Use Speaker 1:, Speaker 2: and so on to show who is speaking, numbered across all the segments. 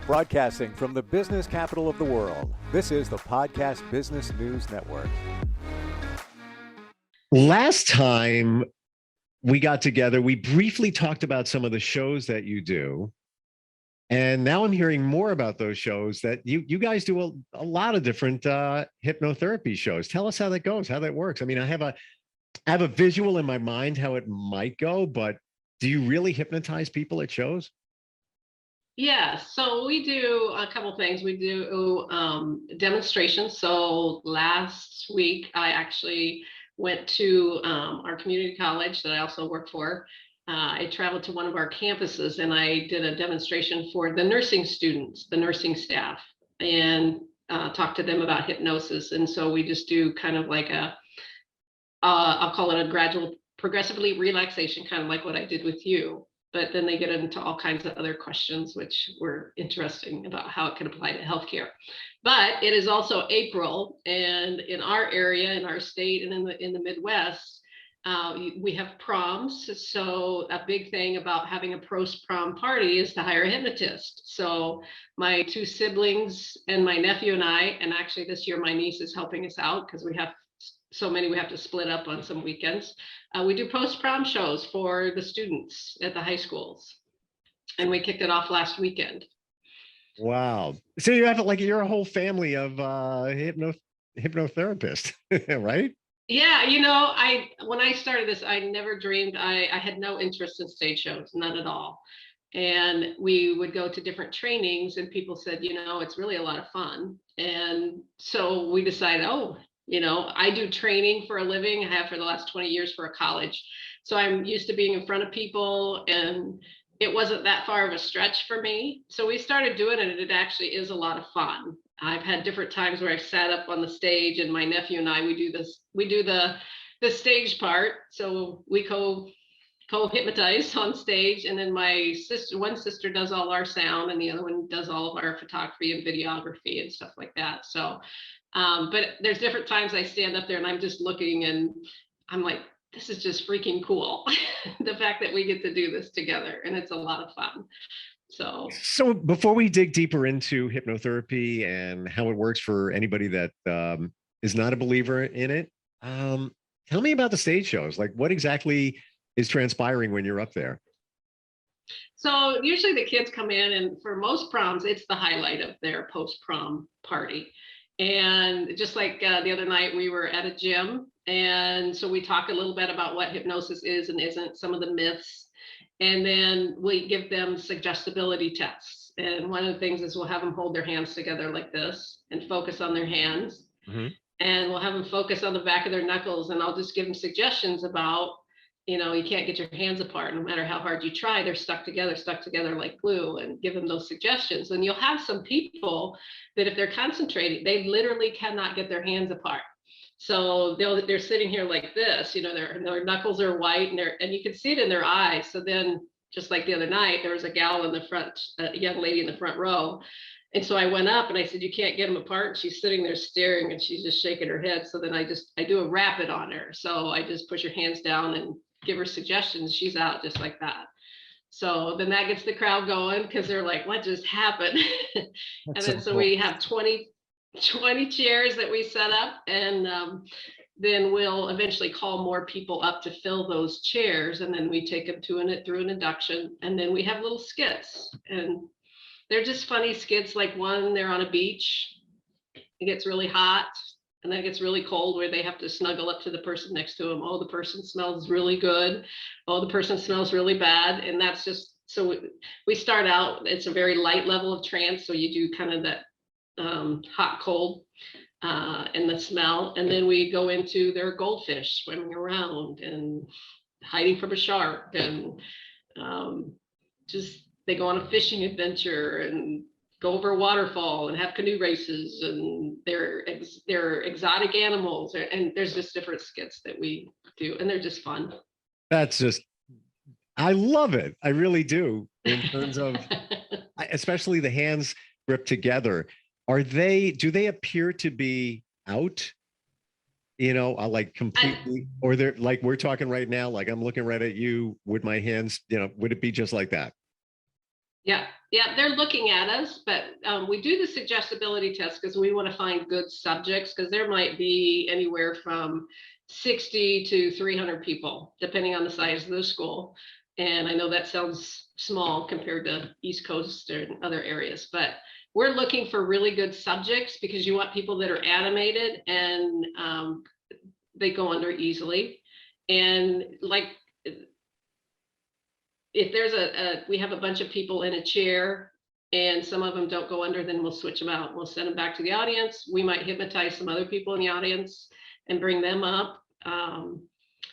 Speaker 1: Broadcasting from the business capital of the world, this is the Podcast Business News Network.
Speaker 2: Last time we got together, we briefly talked about some of the shows that you do. And now I'm hearing more about those shows that you guys do a lot of different hypnotherapy shows. Tell us how that goes, how that works. I mean, I have a visual in my mind how it might go, but do you really hypnotize people at shows?
Speaker 3: Yeah, so we do a couple things. We do demonstrations. So last week, I actually went to our community college that I also work for. I traveled to one of our campuses and I did a demonstration for the nursing students, the nursing staff, and talked to them about hypnosis. And so we just do kind of like I'll call it a gradual, progressively relaxation, kind of like what I did with you. But then they get into all kinds of other questions, which were interesting about how it can apply to healthcare. But it is also April, and in our area, in our state, and in the Midwest, we have proms. So a big thing about having a post-prom party is to hire a hypnotist. So my two siblings and my nephew and I, and actually this year my niece is helping us out because we have so many we have to split up on some weekends. We do post-prom shows for the students at the high schools. And we kicked it off last weekend.
Speaker 2: Wow. So you have you're a whole family of hypnotherapists, right?
Speaker 3: Yeah, when I started this, I never dreamed, I had no interest in stage shows, none at all. And we would go to different trainings and people said, it's really a lot of fun. And so we decided, I do training for a living. I have for the last 20 years for a college. So I'm used to being in front of people and it wasn't that far of a stretch for me. So we started doing it and it actually is a lot of fun. I've had different times where I've sat up on the stage and my nephew and I, we do the stage part. So we co-hypnotize on stage. And then one sister does all our sound and the other one does all of our photography and videography and stuff like that. So but there's different times I stand up there and I'm just looking and I'm like, this is just freaking cool. The fact that we get to do this together and it's a lot of fun. So
Speaker 2: before we dig deeper into hypnotherapy and how it works for anybody that is not a believer in it, tell me about the stage shows. Like what exactly is transpiring when you're up there?
Speaker 3: So usually the kids come in and for most proms, it's the highlight of their post-prom party. And just like the other night, we were at a gym. And so we talk a little bit about what hypnosis is and isn't, some of the myths. And then we give them suggestibility tests. And one of the things is we'll have them hold their hands together like this and focus on their hands. Mm-hmm. And we'll have them focus on the back of their knuckles. And I'll just give them suggestions about, you can't get your hands apart. No matter how hard you try, they're stuck together like glue, and give them those suggestions. And you'll have some people that if they're concentrating, they literally cannot get their hands apart. So they're sitting here like this, their knuckles are white and you can see it in their eyes. So then just like the other night, there was a gal in the front, a young lady in the front row. And so I went up and I said, you can't get them apart. And she's sitting there staring and she's just shaking her head. So then I do a rapid on her. So I just push her hands down and give her suggestions. She's out just like that. So then that gets the crowd going because they're like, what just happened? And then so we have 20 chairs that we set up, and then we'll eventually call more people up to fill those chairs, and then we take them through an induction, and then we have little skits, and they're just funny skits. Like one, they're on a beach, it gets really hot, and then it gets really cold where they have to snuggle up to the person next to them. Oh, the person smells really good. Oh, the person smells really bad. And that's just, so we start out, it's a very light level of trance. So you do kind of that hot, cold, and the smell. And then we go into their goldfish swimming around and hiding from a shark. And just, they go on a fishing adventure and go over a waterfall and have canoe races, and they're exotic animals, and there's just different skits that we do, and they're just fun.
Speaker 2: I love it. I really do. In terms of, especially the hands gripped together, do they appear to be out? Like completely, or they're like, we're talking right now, like I'm looking right at you with my hands, would it be just like that?
Speaker 3: Yeah, yeah, they're looking at us, but we do the suggestibility test because we want to find good subjects, because there might be anywhere from 60 to 300 people, depending on the size of the school. And I know that sounds small compared to East Coast and other areas, but we're looking for really good subjects because you want people that are animated and they go under easily. And like, if there's we have a bunch of people in a chair and some of them don't go under, then we'll switch them out. We'll send them back to the audience. We might hypnotize some other people in the audience and bring them up.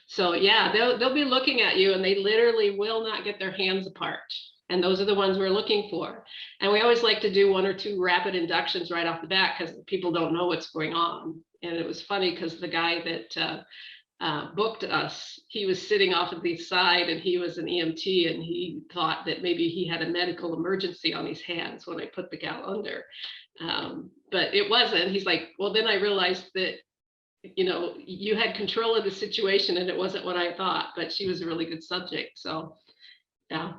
Speaker 3: So yeah, they'll be looking at you and they literally will not get their hands apart. And those are the ones we're looking for. And we always like to do 1 or 2 rapid inductions right off the bat because people don't know what's going on. And it was funny because the guy that booked us, he was sitting off of the side and he was an EMT and he thought that maybe he had a medical emergency on his hands when I put the gal under. But it wasn't. He's like, well, then I realized that, you know, you had control of the situation and it wasn't what I thought, but she was a really good subject. So, yeah.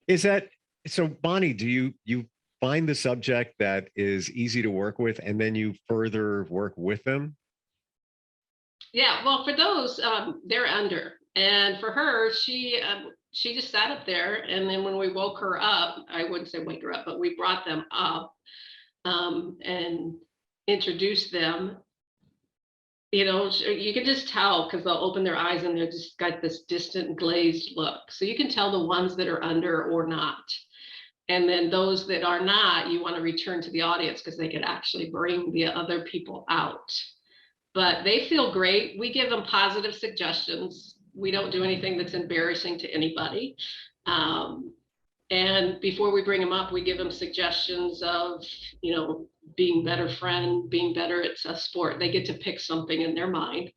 Speaker 2: Is that so, Bonnie? Do you find the subject that is easy to work with, and then you further work with them?
Speaker 3: Yeah, well, for those, they're under, and for her, she just sat up there, and then when we woke her up, I wouldn't say wake her up, but we brought them up and introduced them. You know, you can just tell because they'll open their eyes and they're just got this distant glazed look. So you can tell the ones that are under or not. And then those that are not, you want to return to the audience because they could actually bring the other people out. But they feel great. We give them positive suggestions. We don't do anything that's embarrassing to anybody. And before we bring them up, we give them suggestions of, you know, being better friend, being better at a sport. They get to pick something in their mind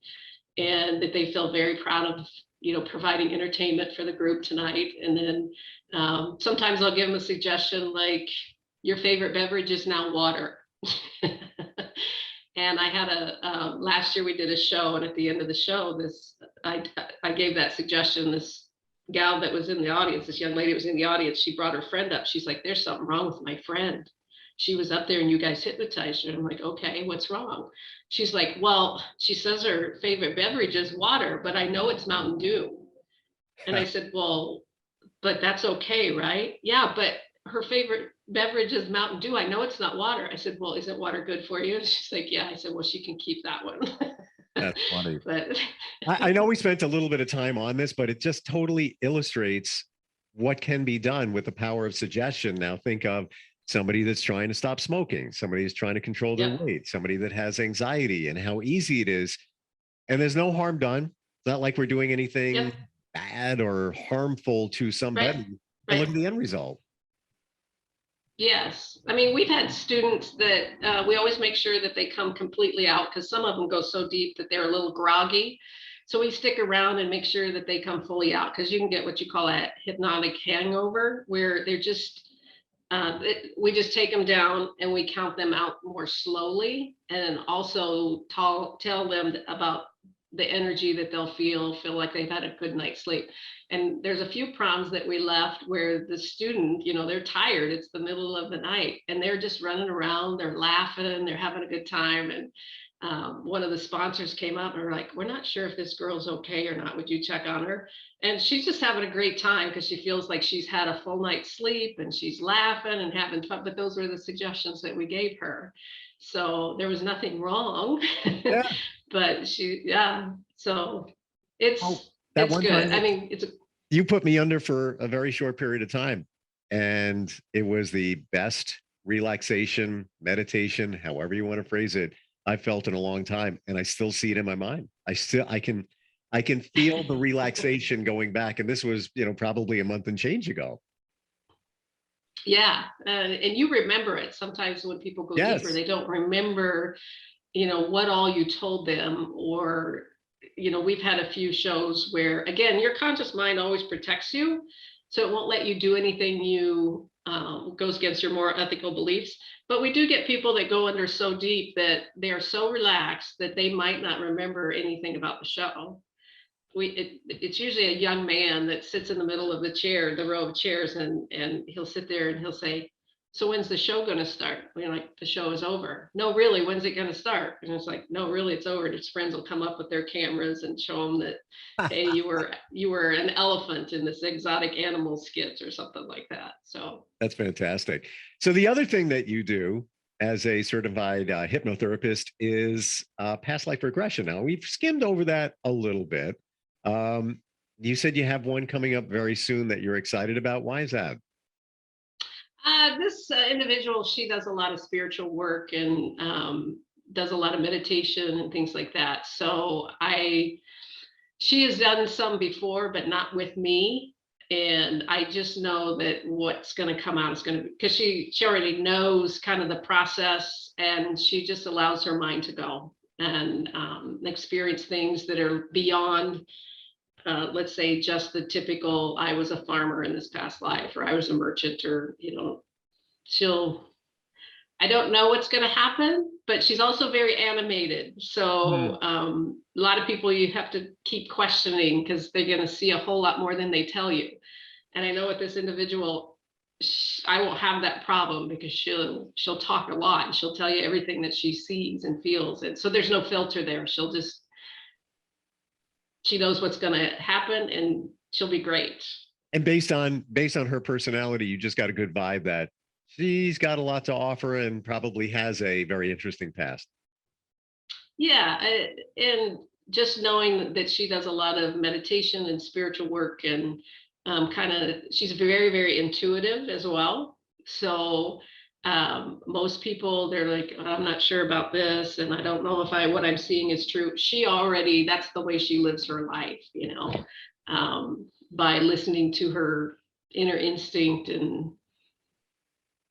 Speaker 3: and that they feel very proud of, you know, providing entertainment for the group tonight. And then sometimes I'll give them a suggestion like, your favorite beverage is now water. And I had last year we did a show, and at the end of the show, I gave that suggestion. This gal that was in the audience, this young lady was in the audience, she brought her friend up. She's like, there's something wrong with my friend. She was up there and you guys hypnotized her. I'm like, okay, what's wrong? She's like, well, she says her favorite beverage is water, but I know it's Mountain Dew. And I said, well, but that's okay, right? Yeah, but her favorite beverage is Mountain Dew. I know it's not water. I said, well, isn't water good for you? And she's like, yeah. I said, well, she can keep that one.
Speaker 2: That's funny.
Speaker 3: But
Speaker 2: I know we spent a little bit of time on this, but it just totally illustrates what can be done with the power of suggestion. Now think of somebody that's trying to stop smoking, somebody who's trying to control their weight, somebody that has anxiety, and how easy it is. And there's no harm done. It's not like we're doing anything bad or harmful to somebody.
Speaker 3: Right.
Speaker 2: And look at the end result.
Speaker 3: Yes. I mean, we've had students that we always make sure that they come completely out because some of them go so deep that they're a little groggy. So we stick around and make sure that they come fully out because you can get what you call a hypnotic hangover where they're just, we just take them down and we count them out more slowly and also tell them about the energy that they'll feel like they've had a good night's sleep. And there's a few proms that we left where the student, you know, they're tired. It's the middle of the night and they're just running around, they're laughing, they're having a good time. And one of the sponsors came up and were like, we're not sure if this girl's okay or not. Would you check on her? And she's just having a great time because she feels like she's had a full night's sleep and she's laughing and having fun. But those were the suggestions that we gave her. So there was nothing wrong.
Speaker 2: Yeah.
Speaker 3: But so it's
Speaker 2: that
Speaker 3: it's
Speaker 2: one
Speaker 3: good.
Speaker 2: time
Speaker 3: I mean,
Speaker 2: you put me under for a very short period of time, and it was the best relaxation, meditation, however you want to phrase it, I felt in a long time, and I still see it in my mind. I can feel the relaxation going back, and this was, you know, probably a month and change ago.
Speaker 3: Yeah, and you remember it. Sometimes when people go deeper, they don't remember, you know, what all you told them, or, you know, we've had a few shows where, again, your conscious mind always protects you. So it won't let you do anything you goes against your more ethical beliefs. But we do get people that go under so deep that they are so relaxed that they might not remember anything about the show. it's usually a young man that sits in the middle of the row of chairs, and he'll sit there and he'll say, so when's the show going to start? We're like, the show is over. No, really, when's it going to start? And it's like, no, really, it's over. And his friends will come up with their cameras and show him that, hey, you were an elephant in this exotic animal skit or something like that. So
Speaker 2: That's fantastic. So the other thing that you do as a certified hypnotherapist is past life regression. Now, we've skimmed over that a little bit. You said you have one coming up very soon that you're excited about. Why is that?
Speaker 3: This individual, she does a lot of spiritual work and does a lot of meditation and things like that. So she has done some before, but not with me. And I just know that what's going to come out is going to be, because she already knows kind of the process, and she just allows her mind to go and experience things that are beyond, let's say, just the typical, I was a farmer in this past life, or I was a merchant, or, I don't know what's going to happen, but she's also very animated. So a lot of people you have to keep questioning, because they're going to see a whole lot more than they tell you. And I know with this individual, I won't have that problem, because she'll talk a lot, and she'll tell you everything that she sees and feels. And so there's no filter there. She knows what's going to happen, and she'll be great.
Speaker 2: And based on her personality, you just got a good vibe that she's got a lot to offer and probably has a very interesting past.
Speaker 3: Yeah, and just knowing that she does a lot of meditation and spiritual work, and she's very, very intuitive as well. So most people, they're like, I'm not sure about this, and I don't know if what I'm seeing is true. That's the way she lives her life, by listening to her inner instinct and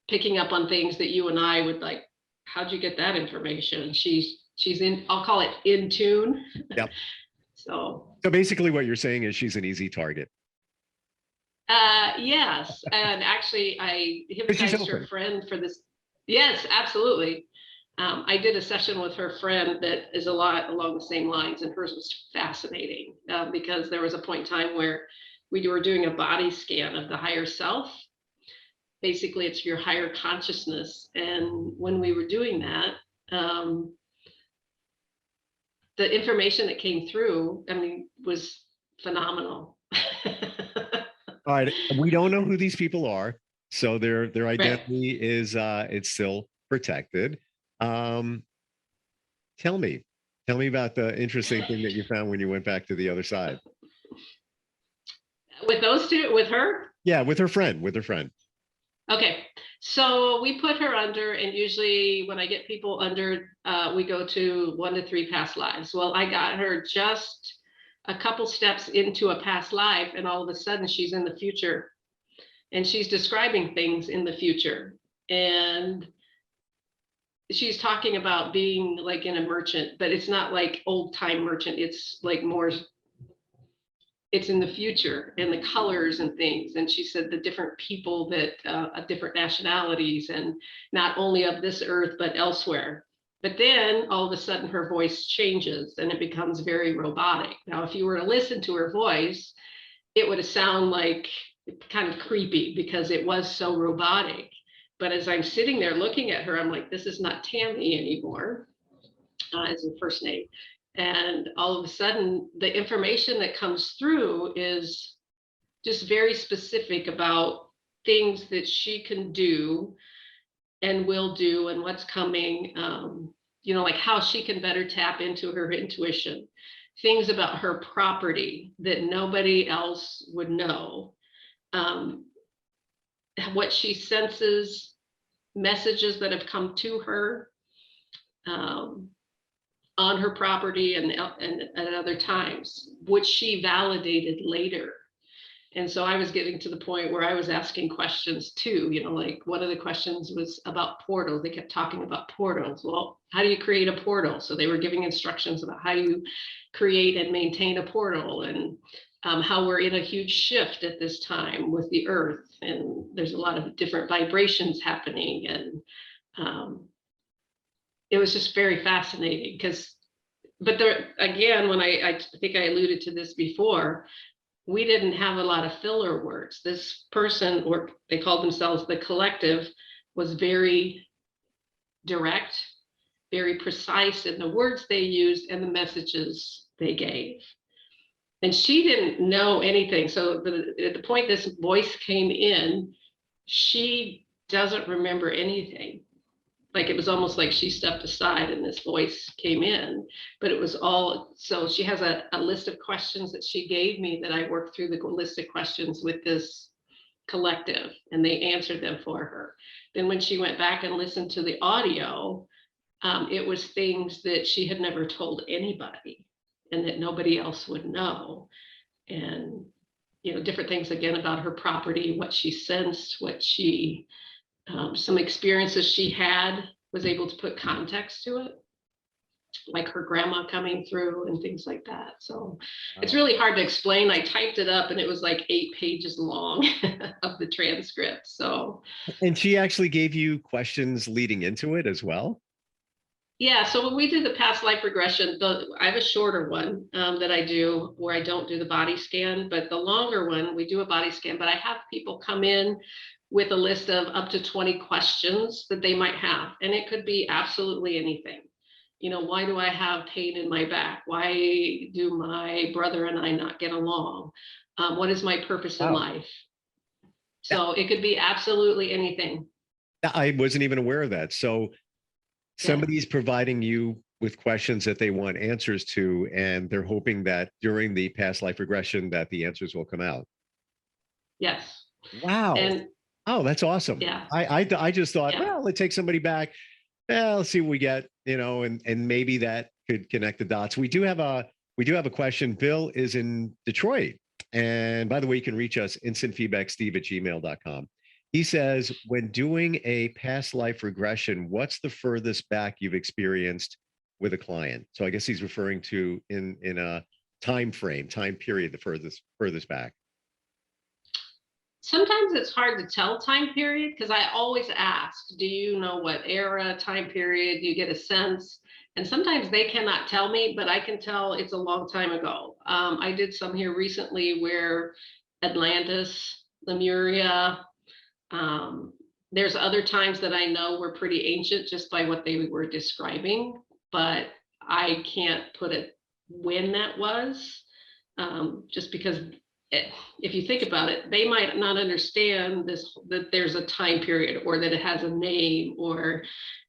Speaker 3: picking up on things that you and I would like, how'd you get that information? She's in, I'll call it in tune.
Speaker 2: Yep.
Speaker 3: So
Speaker 2: basically what you're saying is she's an easy target.
Speaker 3: Yes. And actually I hypnotized her friend for this. Yes, absolutely. I did a session with her friend that is a lot along the same lines, and hers was fascinating because there was a point in time where we were doing a body scan of the higher self. Basically, it's your higher consciousness. And when we were doing that, the information that came through, was phenomenal.
Speaker 2: All right. We don't know who these people are, so their identity is it's still protected. Tell me about the interesting thing that you found when you went back to the other side.
Speaker 3: With those two, with her?
Speaker 2: Yeah, with her friend.
Speaker 3: Okay, so we put her under, and usually when I get people under, we go to 1 to 3 past lives. Well, I got her just a couple steps into a past life, and all of a sudden she's in the future, and she's describing things in the future. And she's talking about being like in a merchant, but it's not like old time merchant. It's like more, it's in the future, and the colors and things. And she said the different people that of different nationalities, and not only of this earth, but elsewhere. But then all of a sudden her voice changes and it becomes very robotic. Now, if you were to listen to her voice, it would sound like kind of creepy because it was so robotic. But as I'm sitting there looking at her, I'm like, this is not Tammy anymore, as her first name. And all of a sudden, the information that comes through is just very specific about things that she can do and will do, and what's coming, like how she can better tap into her intuition, things about her property that nobody else would know, what she senses, messages that have come to her on her property and at other times, which she validated later. And so I was getting to the point where I was asking questions too, like one of the questions was about portals. They kept talking about portals. Well, how do you create a portal? So they were giving instructions about how you create and maintain a portal, and how we're in a huge shift at this time with the earth. And there's a lot of different vibrations happening. And it was just very fascinating because but there, again, when I think I alluded to this before, we didn't have a lot of filler words. This person, or they called themselves the collective, was very direct, very precise in the words they used and the messages they gave. And she didn't know anything. So at the point this voice came in, she doesn't remember anything. Like it was almost like she stepped aside and this voice came in, but it was all, so she has a list of questions that she gave me that I worked through the list of questions with this collective and they answered them for her. Then when she went back and listened to the audio, it was things that she had never told anybody and that nobody else would know. And, you know, different things again about her property, what she sensed, what she, some experiences she had, was able to put context to it, like her grandma coming through and things like that. So it's really hard to explain. I typed it up and it was like 8 pages long of the transcript. So.
Speaker 2: And she actually gave you questions leading into it as well?
Speaker 3: Yeah, so when we do the past life regression, I have a shorter one that I do where I don't do the body scan, but the longer one, we do a body scan, but I have people come in with a list of up to 20 questions that they might have. And it could be absolutely anything. You know, why do I have pain in my back? Why do my brother and I not get along? What is my purpose in life? So it could be absolutely anything.
Speaker 2: I wasn't even aware of that. So somebody's providing you with questions that they want answers to, and they're hoping that during the past life regression that the answers will come out.
Speaker 3: Yes.
Speaker 2: Wow.
Speaker 3: And
Speaker 2: oh, that's awesome.
Speaker 3: Yeah.
Speaker 2: I just thought, well, let's take somebody back. Well, let's see what we get, you know, and maybe that could connect the dots. We do have a question. Bill is in Detroit. And by the way, you can reach us instantfeedbacksteve@gmail.com. He says, when doing a past life regression, what's the furthest back you've experienced with a client? So I guess he's referring to in a time period, the furthest back.
Speaker 3: Sometimes it's hard to tell time period because I always ask, do you know what era, time period, do you get a sense? And sometimes they cannot tell me, but I can tell it's a long time ago. I did some here recently where Atlantis, Lemuria, there's other times that I know were pretty ancient just by what they were describing, but I can't put it when that was, just because if you think about it, they might not understand this, that there's a time period or that it has a name or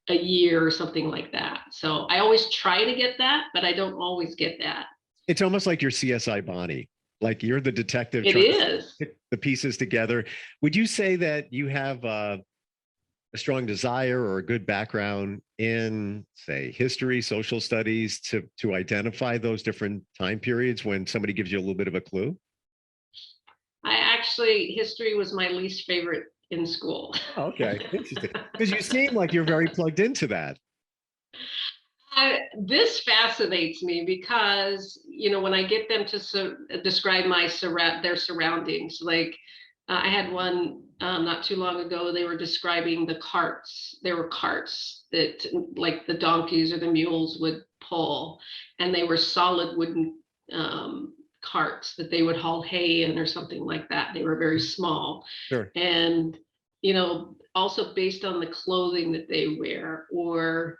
Speaker 3: a year or something like that. So I always try to get that, but I don't always get that.
Speaker 2: It's almost like your CSI Bonnie. Like you're the detective.
Speaker 3: It is.
Speaker 2: To put the pieces together. Would you say that you have a strong desire or a good background in, say, history, social studies to identify those different time periods when somebody gives you a little bit of a clue?
Speaker 3: History was my least favorite in school.
Speaker 2: Oh, okay, interesting. Because you seem like you're very plugged into that.
Speaker 3: This fascinates me because, you know, when I get them to describe their surroundings, like I had one not too long ago, they were describing the carts. There were carts that like the donkeys or the mules would pull, and they were solid wooden carts that they would haul hay in or something like that. They were very small.
Speaker 2: Sure.
Speaker 3: And, you know, also based on the clothing that they wear or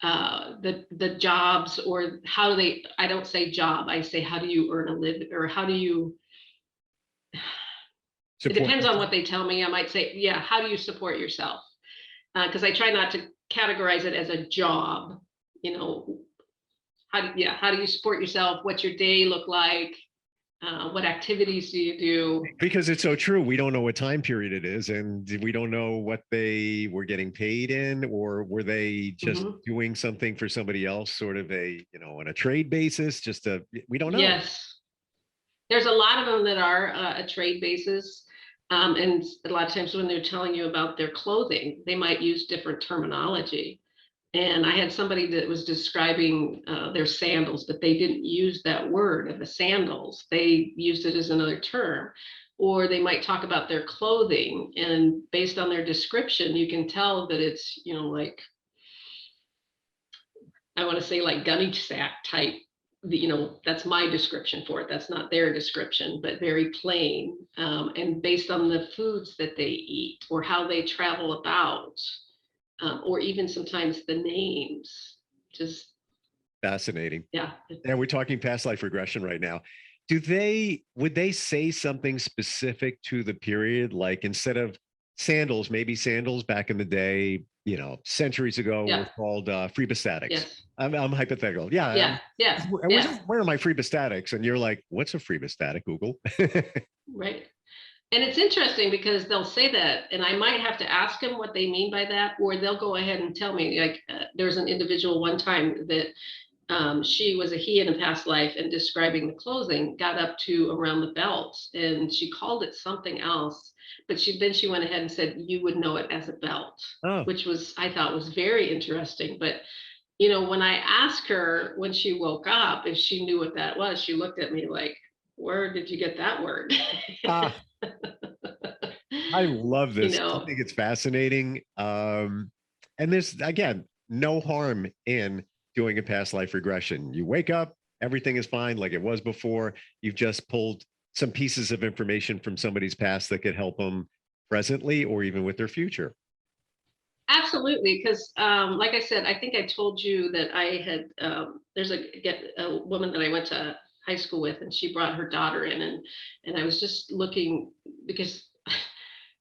Speaker 3: the jobs, or how do they, I don't say job, I say how do you earn a living, or how do you it depends on what they tell me. I might say, yeah, how do you support yourself? Because I try not to categorize it as a job. You know, how do you support yourself? What's your day look like? What activities do you do?
Speaker 2: Because it's so true. We don't know what time period it is, and we don't know what they were getting paid in, or were they just doing something for somebody else, sort of on a trade basis, we don't know.
Speaker 3: Yes. There's a lot of them that are a trade basis. And a lot of times when they're telling you about their clothing, they might use different terminology. And I had somebody that was describing their sandals, but they didn't use that word of the sandals. They used it as another term. Or they might talk about their clothing, and based on their description, you can tell that it's, like I want to say like gunny sack type. That's my description for it. That's not their description, but very plain, and based on the foods that they eat or how they travel about, or even sometimes the names. Just
Speaker 2: Fascinating.
Speaker 3: yeah.
Speaker 2: And we're talking past life regression right now. Would they say something specific to the period? Like instead of sandals, maybe sandals back in the day, centuries ago
Speaker 3: Yeah.
Speaker 2: were called phrebostatics.
Speaker 3: Yes.
Speaker 2: I'm hypothetical. Yeah.
Speaker 3: Yeah. Yeah. Yeah.
Speaker 2: Where are my phrebostatics? And you're like, what's a phrebistatic, Google?
Speaker 3: Right. And it's interesting because they'll say that, and I might have to ask them what they mean by that, or they'll go ahead and tell me. Like there was an individual one time that she was a he in a past life, and describing the clothing got up to around the belt, and she called it something else. But she went ahead and said you would know it as a belt,
Speaker 2: Oh.
Speaker 3: which I thought was very interesting. But when I asked her when she woke up if she knew what that was, she looked at me like, "Where did you get that word?"
Speaker 2: I love this. I
Speaker 3: know,
Speaker 2: think it's fascinating. And there's, again, no harm in doing a past life regression. You wake up, everything is fine like it was before. You've just pulled some pieces of information from somebody's past that could help them presently or even with their future.
Speaker 3: absolutely. Because, like I said, I think I told you that I had. There's a woman that I went to high school with, and she brought her daughter in, and I was just looking because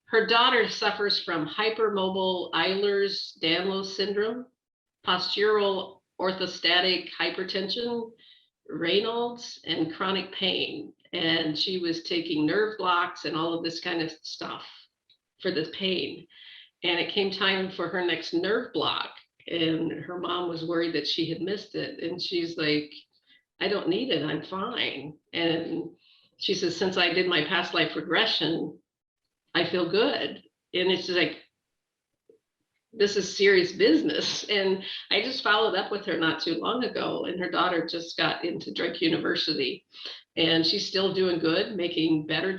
Speaker 3: her daughter suffers from hypermobile Ehlers-Danlos syndrome, postural orthostatic hypertension, Raynaud's, and chronic pain. And she was taking nerve blocks and all of this kind of stuff for the pain. And it came time for her next nerve block. And her mom was worried that she had missed it. And she's like, I don't need it. I'm fine. And she says, since I did my past life regression, I feel good. And it's just like, this is serious business. And I just followed up with her not too long ago, and her daughter just got into Drake University, and she's still doing good, making better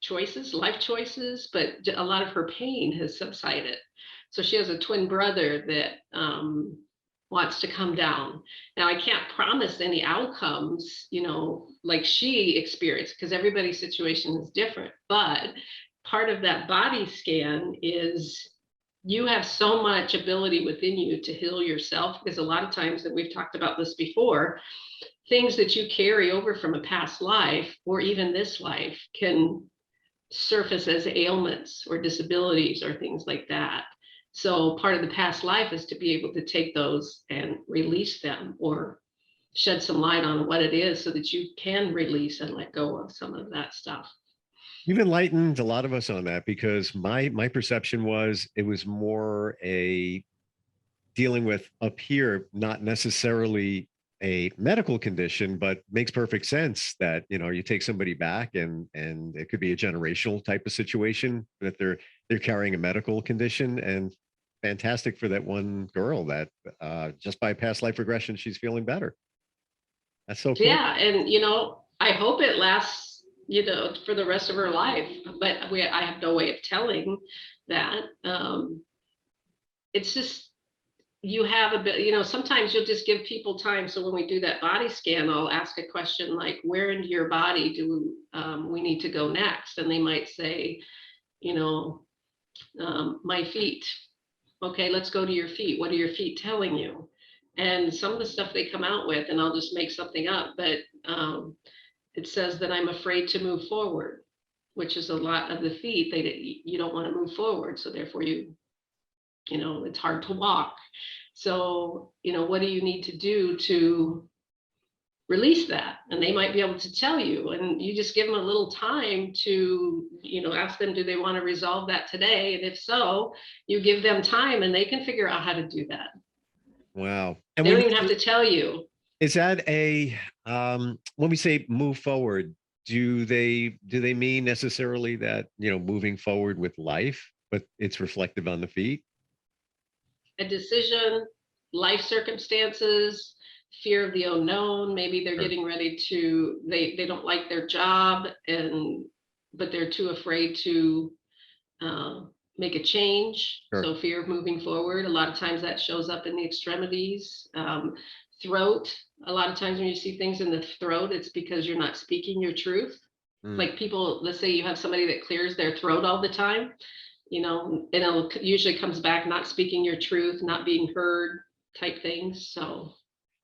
Speaker 3: choices, life choices, but a lot of her pain has subsided. So she has a twin brother that wants to come down. Now, I can't promise any outcomes, like she experienced, because everybody's situation is different. But part of that body scan is you have so much ability within you to heal yourself, because a lot of times, and we've talked about this before, things that you carry over from a past life or even this life can surface as ailments or disabilities or things like that. So part of the past life is to be able to take those and release them, or shed some light on what it is so that you can release and let go of some of that stuff.
Speaker 2: You've enlightened a lot of us on that, because my perception was it was more a dealing with up here, not necessarily a medical condition, but makes perfect sense that, you take somebody back and it could be a generational type of situation that they're carrying a medical condition. And fantastic for that one girl that just by past life regression, she's feeling better. That's so cool.
Speaker 3: Yeah. And, I hope it lasts, for the rest of her life, but I have no way of telling that. It's just, you have a bit, sometimes you'll just give people time. So when we do that body scan, I'll ask a question like, where into your body do we need to go next? And they might say, my feet. Okay, let's go to your feet. What are your feet telling you? And some of the stuff they come out with, and I'll just make something up, but it says that I'm afraid to move forward, which is a lot of the feet. You don't want to move forward. So therefore it's hard to walk. So, what do you need to do to release that? And they might be able to tell you, and you just give them a little time to, ask them, do they want to resolve that today? And if so, you give them time and they can figure out how to do that.
Speaker 2: Wow.
Speaker 3: And they don't even have to tell you.
Speaker 2: Is that when we say move forward, do they mean necessarily that, moving forward with life, but it's reflective on the feet?
Speaker 3: A decision, life circumstances, fear of the unknown. Maybe they're getting ready to, they don't like their job, but they're too afraid to make a change.
Speaker 2: Sure.
Speaker 3: So fear of moving forward. A lot of times that shows up in the extremities. Throat. A lot of times when you see things in the throat, it's because you're not speaking your truth. Like people, let's say you have somebody that clears their throat all the time, and it usually comes back not speaking your truth, not being heard type things. So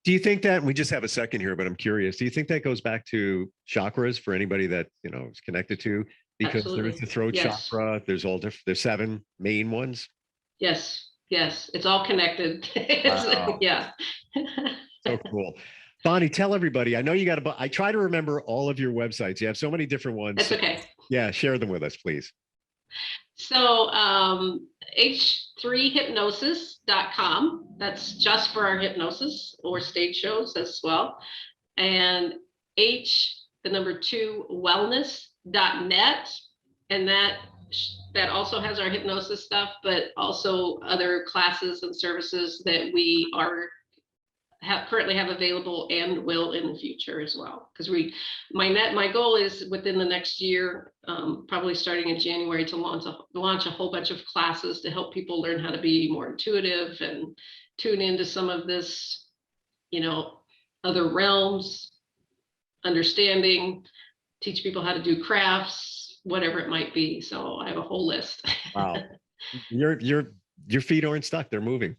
Speaker 2: do you think that, we just have a second here, but I'm curious, do you think that goes back to chakras for anybody that, is connected to? Because
Speaker 3: absolutely.
Speaker 2: there's the throat chakra, there's all different, there's 7 main ones.
Speaker 3: Yes. It's all connected.
Speaker 2: Wow.
Speaker 3: Yeah.
Speaker 2: So cool. Bonnie, tell everybody, I know you got I try to remember all of your websites. You have so many different ones.
Speaker 3: That's okay.
Speaker 2: Yeah, share them with us, please.
Speaker 3: So H3Hypnosis.com. That's just for our hypnosis or stage shows as well. And H2wellness.net. And that also has our hypnosis stuff, but also other classes and services that we currently have available and will in the future as well. Because my goal is within the next year, probably starting in January, to launch a whole bunch of classes to help people learn how to be more intuitive and tune into some of this, other realms, understanding, teach people how to do crafts, whatever it might be. So I have a whole list.
Speaker 2: Wow. Your feet aren't stuck, they're moving.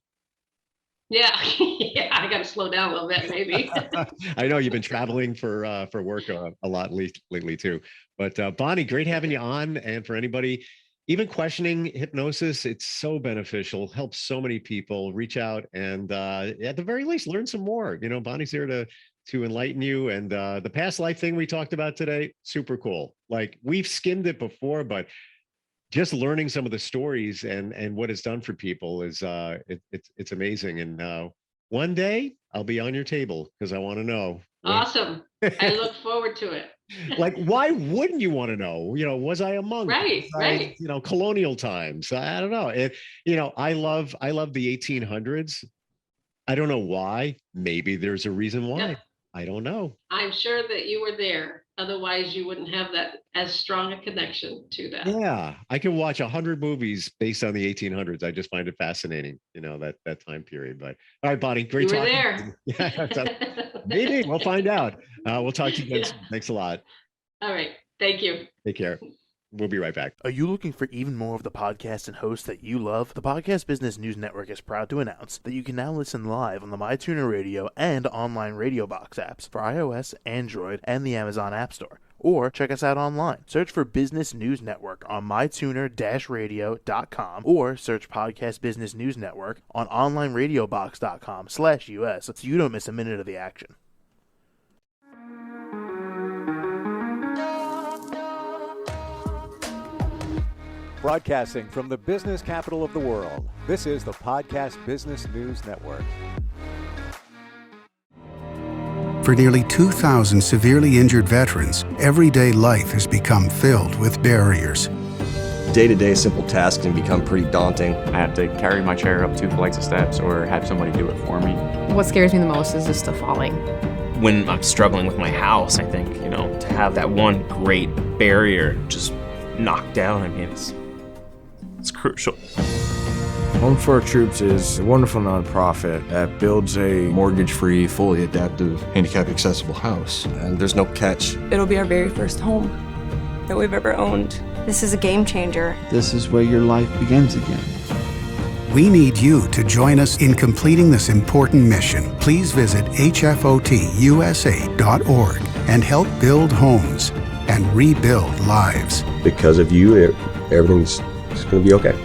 Speaker 3: Yeah, I got to slow down a little bit, maybe.
Speaker 2: I know you've been traveling for work a lot lately too. But Bonnie, great having you on. And for anybody even questioning hypnosis, it's so beneficial. Helps so many people. Reach out and at the very least, learn some more. Bonnie's here to enlighten you. And the past life thing we talked about today, super cool. Like, we've skimmed it before, but just learning some of the stories and what it's done for people is it's amazing. And one day I'll be on your table because I want to know.
Speaker 3: Awesome. I look forward to it.
Speaker 2: Like, why wouldn't you want to know? Was I a monk?
Speaker 3: Right.
Speaker 2: Colonial times. I don't know. I love the 1800s. I don't know why. Maybe there's a reason why. Yeah. I don't know.
Speaker 3: I'm sure that you were there. Otherwise, you wouldn't have that as strong a connection to that.
Speaker 2: Yeah, I can watch 100 movies based on the 1800s. I just find it fascinating, that time period. But all right, Bonnie, great talking.
Speaker 3: You were there.
Speaker 2: Yeah, maybe we'll find out. We'll talk to you again. Thanks a lot.
Speaker 3: All right, thank you.
Speaker 2: Take care. We'll be right back.
Speaker 4: Are you looking for even more of the podcasts and hosts that you love? The Podcast Business News Network is proud to announce that you can now listen live on the MyTuner Radio and online Radio Box apps for iOS, Android, and the Amazon App Store. Or check us out online. Search for Business News Network on mytuner-radio.com or search Podcast Business News Network on onlineradiobox.com/US so you don't miss a minute of the action.
Speaker 1: Broadcasting from the business capital of the world, this is the Podcast Business News Network.
Speaker 5: For nearly 2,000 severely injured veterans, everyday life has become filled with barriers.
Speaker 6: Day-to-day simple tasks can become pretty daunting.
Speaker 7: I have to carry my chair up 2 flights of steps or have somebody do it for me.
Speaker 8: What scares me the most is just the falling.
Speaker 9: When I'm struggling with my house, I think, to have that one great barrier just knocked down, it's crucial.
Speaker 10: Home for Our Troops is a wonderful nonprofit that builds a
Speaker 6: mortgage-free, fully adaptive, handicap-accessible house. And there's no catch.
Speaker 11: It'll be our very first home that we've ever owned.
Speaker 12: This is a game changer.
Speaker 13: This is where your life begins again.
Speaker 5: We need you to join us in completing this important mission. Please visit hfotusa.org and help build homes and rebuild lives.
Speaker 6: Because of you, everything's going to be okay.